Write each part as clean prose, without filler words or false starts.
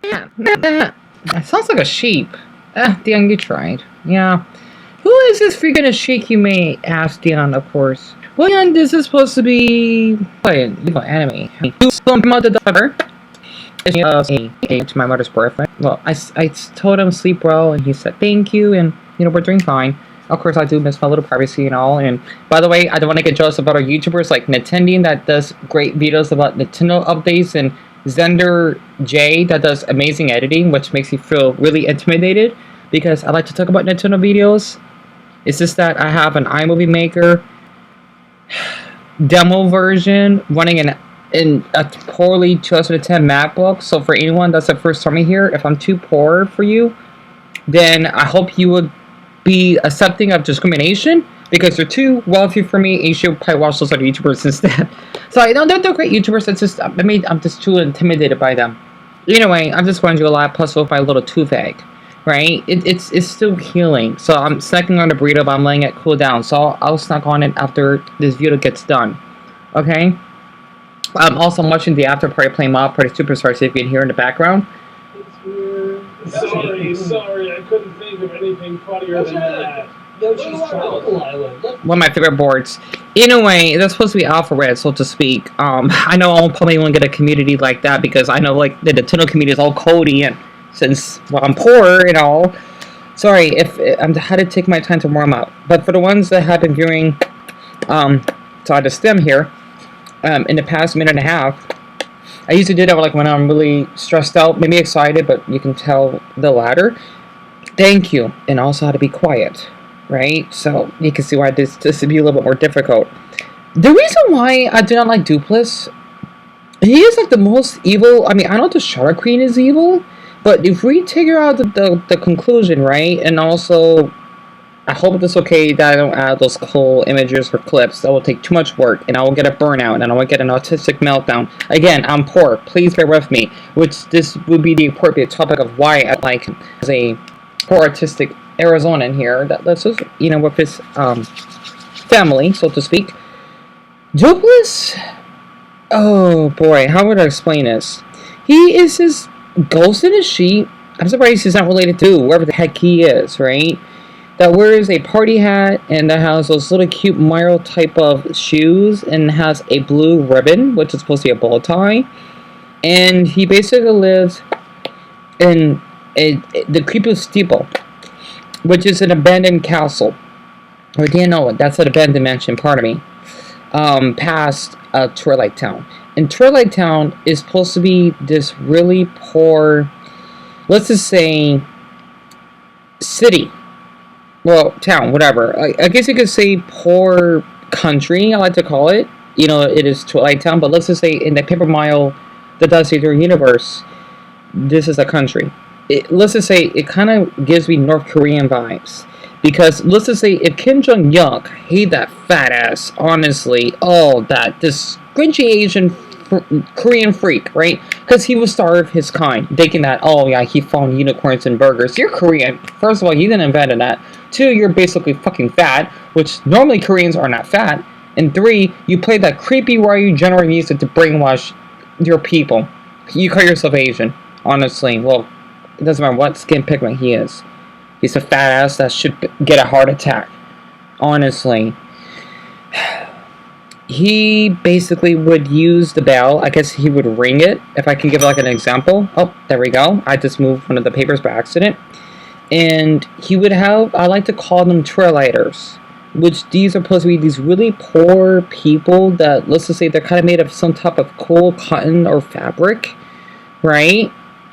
Yeah, that sounds like a sheep. Dion, you tried. Yeah. Who is this freaking sheik, you may ask Dion, of course. Well, Dion, this is supposed to be an anime. You want my mother daughter? To my mother's boyfriend. Well, I told him sleep well, and he said thank you, and we're doing fine. Of course, I do miss my little privacy and all. And by the way, I don't want to get jealous about our YouTubers like Nintendo that does great videos about Nintendo updates, and Zender J that does amazing editing, which makes me feel really intimidated because I like to talk about Nintendo videos. It's just that I have an iMovie Maker demo version running in a poorly 2010 MacBook. So for anyone that's the first time here, if I'm too poor for you, then I hope you would be accepting of discrimination because they're too wealthy for me. You should probably watch those other YouTubers instead. So I know they're great YouTubers. It's just I'm just too intimidated by them. Anyway, I'm just going to do a lot. Plus with my little toothache, right? It's still healing. So I'm snacking on the burrito, but I'm letting it cool down. So I'll snack on it after this video gets done. Okay. I'm also watching the after party play Mob Party Superstars, so you can hear in the background. Sorry, I couldn't think of anything funnier than that. Yoshi's Tropical Island. One of my favorite boards. Anyway, that's supposed to be alpha red, so to speak. I know I probably won't get a community like that because I know like the Nintendo community is all Cody, and since I'm poor and all, sorry if I had to take my time to warm up. But for the ones that have been viewing, so I had to stem here. In the past minute and a half, I used to do that like when I'm really stressed out, maybe excited, but you can tell the latter. Thank you, and also how to be quiet, right? So you can see why this would be a little bit more difficult. The reason why I do not like Dooplis, he is like the most evil. I mean, I know the Shadow Queen is evil, but if we figure out the conclusion, right, and also I hope it's okay that I don't add those cool images or clips. That will take too much work, and I will get a burnout, and I will get an autistic meltdown. Again, I'm poor. Please bear with me. Which this would be the appropriate topic of why I like him as a poor autistic Arizonan here. That's just, with his family, so to speak. Dooplis? Oh boy, how would I explain this? He is his ghost in his sheet. I'm surprised he's not related to whoever the heck he is, right? That wears a party hat and that has those little cute Mario type of shoes and has a blue ribbon, which is supposed to be a bow tie. And he basically lives in the creepy steeple, which is an abandoned castle. Or do you know it? That's an abandoned mansion, pardon me. Past Twilight Town. And Twilight Town is supposed to be this really poor, let's just say, city. Well, town, whatever. I guess you could say poor country, I like to call it. It is Twilight Town, but let's just say in the Paper Mario, the Dusty universe, this is a country. Let's just say it kind of gives me North Korean vibes. Because let's just say if Kim Jong-un, hate that fat ass, honestly. Oh, this grinchy Asian Korean freak, right? Because he would starve his kind, thinking that, oh yeah, he found unicorns and burgers. You're Korean. First of all, you didn't invent that. 2, you're basically fucking fat, which normally Koreans are not fat. And 3, you play that creepy Ryu general music to brainwash your people. You call yourself Asian, honestly. Well, it doesn't matter what skin pigment he is. He's a fat ass that should get a heart attack. Honestly. He basically would use the bell. I guess he would ring it. If I can give like an example. Oh, there we go. I just moved one of the papers by accident. And he would have, I like to call them Trillighters. Which these are supposed to be these really poor people that, let's just say, they're kind of made of some type of cool cotton or fabric. Right?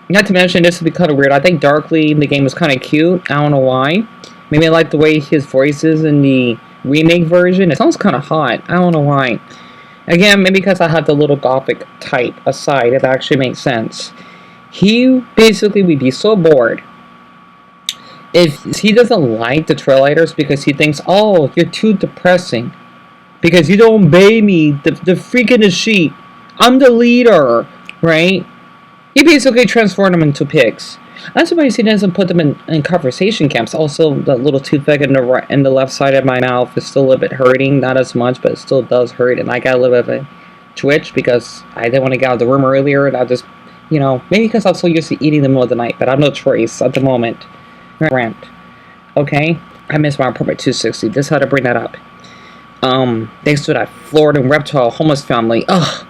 Not to mention, this would be kind of weird. I think Darkly in the game was kind of cute. I don't know why. Maybe I like the way his voice is in the remake version. It sounds kind of hot. I don't know why. Again, maybe because I have the little gothic type aside, it actually makes sense. He basically would be so bored if he doesn't like the Traillighters because he thinks, oh, you're too depressing because you don't obey me, the freaking sheep. I'm the leader, right? He basically transformed them into pigs. I'm surprised he doesn't put them in conversation camps. Also, the little toothache in the left side of my mouth is still a little bit hurting. Not as much, but it still does hurt. And I got a little bit of a twitch because I didn't want to get out of the room earlier. And I just You know, maybe because I'm so used to eating in the middle of the night, but I have no choice at the moment. Rent. Okay? I miss my apartment 260. This how to bring that up. Thanks to that Florida reptile homeless family. Ugh.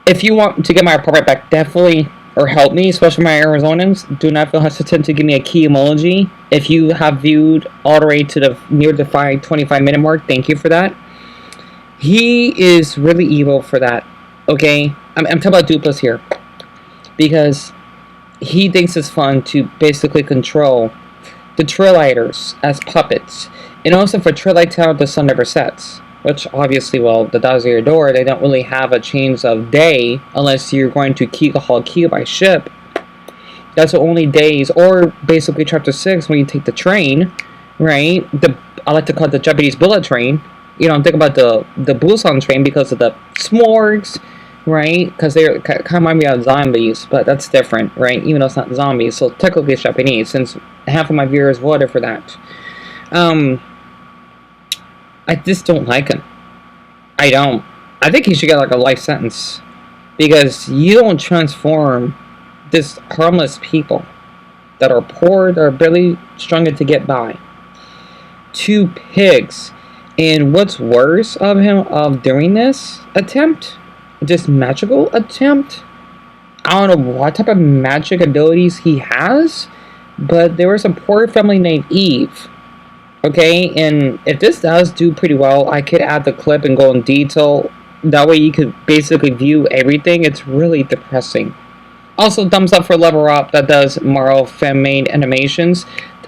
If you want to get my apartment back, definitely, or help me, especially my Arizonans, do not feel hesitant to give me a key emoji. If you have viewed all the way to the near the 25-minute mark, thank you for that. He is really evil for that. Okay? I'm talking about Dooplis here. Because he thinks it's fun to basically control the Trillighters as puppets. And also for Trillight Town, the sun never sets. Which obviously, well, the dogs at your door, they don't really have a change of day unless you're going to haul key by ship. That's the only days, or basically chapter 6 when you take the train, right? I like to call it the Japanese bullet train. You know, think about the Busan train because of the s'mores, right? Because they're kind of remind me of zombies, but that's different, right? Even though it's not zombies, so technically it's Japanese, since half of my viewers voted for that. I just don't like him. I don't. I think he should get like a life sentence, because you don't transform this harmless people that are poor, that are barely struggling to get by, to pigs. And what's worse of him of doing this attempt, this magical attempt, I don't know what type of magic abilities he has, but there was a poor family named Eve. Okay, and if this does do pretty well, I could add the clip and go in detail. That way you could basically view everything. It's really depressing. Also, thumbs up for Level Up that does Mario fan-made animations.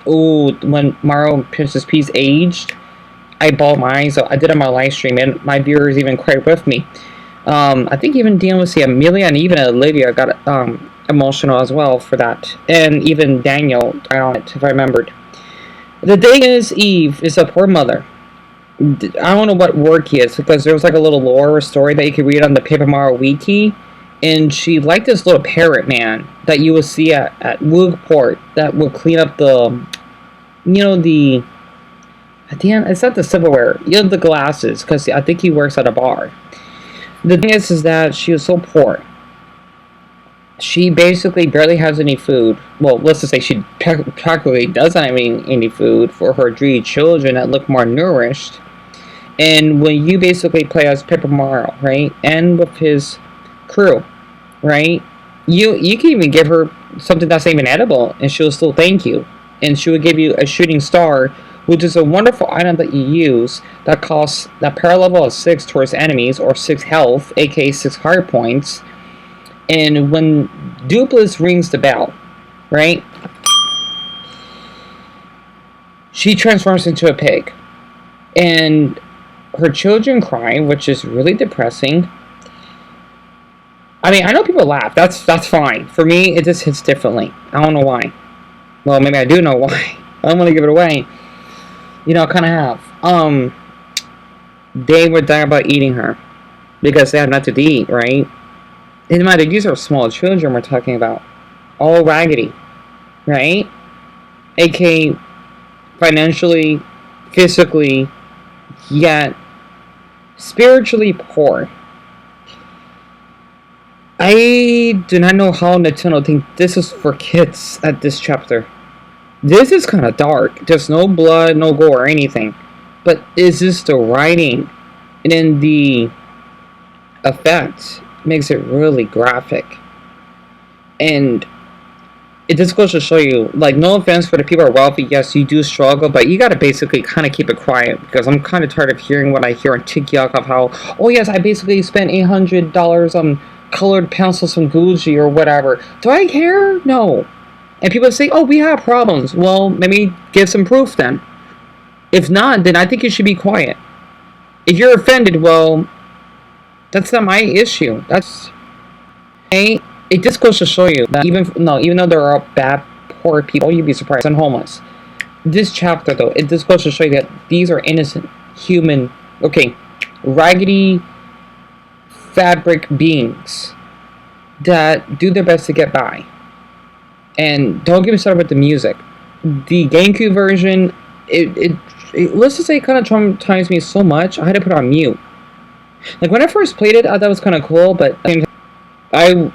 Ooh, when Mario Princess Peach aged, I bawled my eyes out. I did it on my live stream, and my viewers even cried with me. I think even DMC, Amelia, and even Olivia got emotional as well for that. And even Daniel, if I remembered. The thing is, Eve is a poor mother. I don't know what word he is, because there was like a little lore or story that you could read on the Paper Mario wiki. And she liked this little parrot man that you would see at Woogport that would clean up the, you know, at the end, it's not the silverware, you know, the glasses, because I think he works at a bar. The thing is that she was so poor. She basically barely has any food. Well, let's just say she practically doesn't have any food for her 3 children that look more nourished. And when you basically play as Paper Mario, right, and with his crew, right, you can even give her something that's not even edible, and she'll still thank you. And she will give you a shooting star, which is a wonderful item that you use that costs that power level of 6 towards enemies, or 6 health, aka 6 hard points. And when Dooplis rings the bell, right, she transforms into a pig. And her children cry, which is really depressing. I mean, I know people laugh. That's fine. For me, it just hits differently. I don't know why. Well, maybe I do know why. I don't want to give it away. You know, I kind of have. They would die about eating her because they have nothing to eat, right? And mind, these are small children we're talking about. All raggedy, right? AK financially, physically, yet spiritually poor. I do not know how Nintendo think this is for kids at this chapter. This is kind of dark. There's no blood, no gore or anything. But is this the writing? And then the effect makes it really graphic. And it just goes to show you, like, no offense for the people who are wealthy, yes, you do struggle, but you gotta basically kind of keep it quiet, because I'm kind of tired of hearing what I hear on TikTok of how, oh yes, I basically spent $800 on colored pencils from Gucci or whatever. Do I care? No. And people say, oh, we have problems. Well, maybe give some proof then. If not, then I think you should be quiet. If you're offended, well, that's not my issue. That's... It just goes to show you that even though there are bad, poor people, you'd be surprised, and homeless. This chapter, though, it just goes to show you that these are innocent, human, raggedy fabric beings that do their best to get by. And don't get me started with the music. The GameCube version, it let's just say it kind of traumatized me so much, I had to put it on mute. Like, when I first played it, I thought it was kind of cool, but I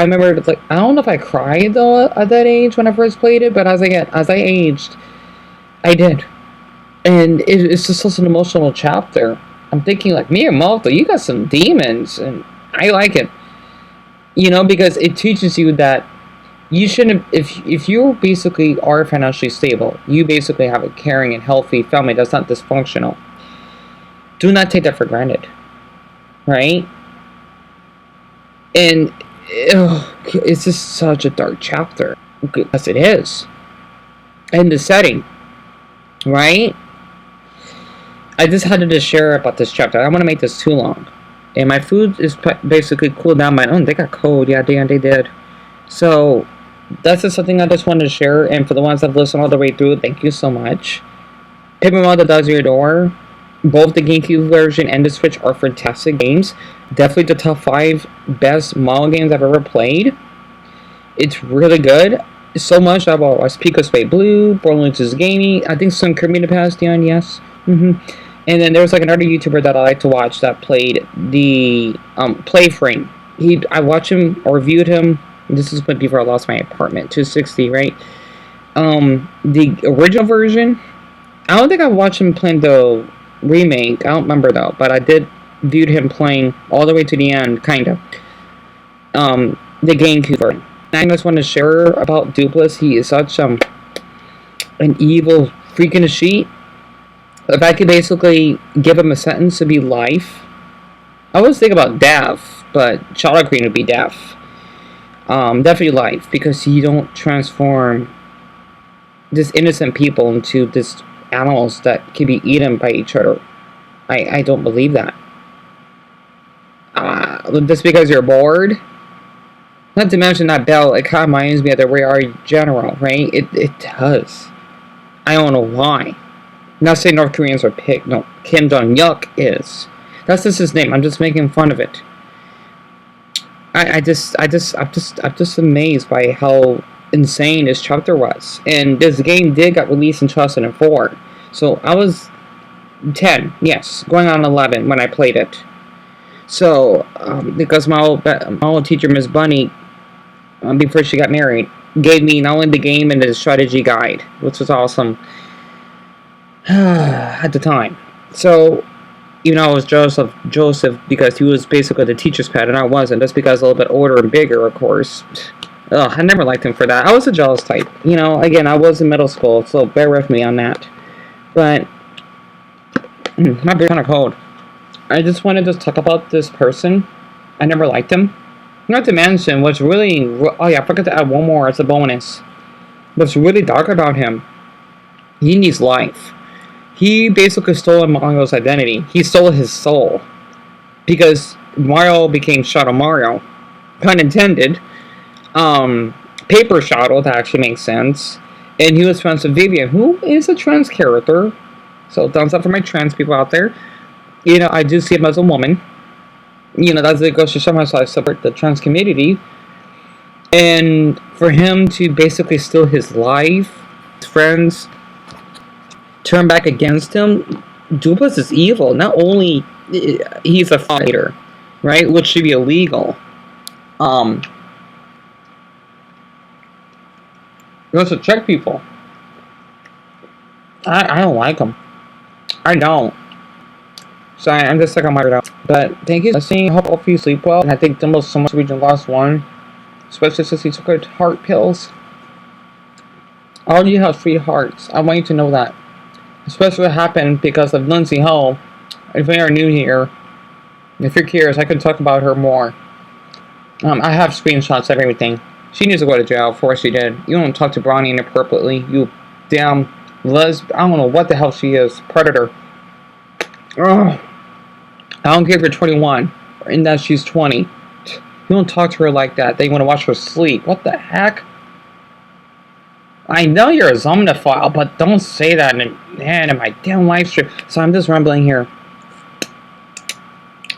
remember it's like I don't know if I cried though at that age when I first played it, but as I aged, I did, and it's just such an emotional chapter. I'm thinking like Miyamoto, you got some demons, and I like it, because it teaches you that you shouldn't if you basically are financially stable, you basically have a caring and healthy family that's not dysfunctional. Do not take that for granted, right? And it's just such a dark chapter. Yes, it is. And the setting, right? I just had to just share about this chapter. I don't want to make this too long. And my food is basically cooled down. They got cold. Yeah, they did. So that's just something I just wanted to share. And for the ones that have listened all the way through, thank you so much. Pikmin The Does Your Door. Both the GameCube version and the Switch are fantastic games. Definitely the top 5 best model games I've ever played. It's really good. So much about Pico Spade Blue, Borderlands Gaming. I think some Kirby in the past, Dion, yes. And then there was like another YouTuber that I like to watch that played the Playframe. I watched him or reviewed him. This is before I lost my apartment. 260, right? The original version. I don't think I watched him playing the remake. I don't remember though, but I did viewed him playing all the way to the end, kind of. The GameCube version. I just want to share about Dooplis. He is such an evil freaking sheet. If I could basically give him a sentence to be life, I was thinking about death, but Charlotte Green would be death. Definitely life, because you don't transform this innocent people into this animals that can be eaten by each other. I don't believe that. Just because you're bored. Not to mention that belt, it kind of reminds me of the Rare General, right? It does. I don't know why. Not saying North Koreans are pig. No, Kim Jong-yuk is. That's just his name. I'm just making fun of it. I'm just amazed by how insane this chapter was. And this game did get released in 2004. So I was 10, yes, going on 11 when I played it. So, because my old teacher, Miss Bunny, before she got married, gave me not only the game and the strategy guide, which was awesome at the time. So, I was Joseph because he was basically the teacher's pet, and I wasn't. That's because I was a little bit older and bigger, of course. Ugh, I never liked him for that. I was a jealous type. Again, I was in middle school, so bear with me on that. But, my beer's kind of cold. I just wanted to talk about this person. I never liked him. Not to mention, what's really... Oh yeah, I forgot to add one more as a bonus. What's really dark about him, he needs life. He basically stole Mario's identity. He stole his soul. Because Mario became Shadow Mario. Pun intended. Paper Shadow, that actually makes sense. And he was friends with Vivian, who is a trans character. So thumbs up for my trans people out there. I do see him as a woman. That's it goes to show how I support the trans community. And for him to basically steal his life, his friends, turn back against him, Dooplis is evil. Not only he's a fighter, right, which should be illegal. He wants to check people. I don't like him. I don't. Sorry, I'm just stuck on my out. But thank you for listening. I hope all of you sleep well. And I think Dumbo's so much region lost one. Especially since he took her heart pills. All you have free hearts. I want you to know that. Especially what happened because of Lindsay Ho. If you are new here, if you're curious, I can talk about her more. I have screenshots of everything. She needs to go to jail for what she did. You don't talk to Bronny inappropriately. You damn I don't know what the hell she is. Predator. Ugh. I don't care if you're 21 or in that she's 20. You don't talk to her like that. They want to watch her sleep. What the heck? I know you're a zomnophile, but don't say that in my damn live stream. So I'm just rambling here.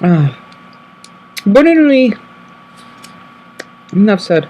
But anyway, enough said.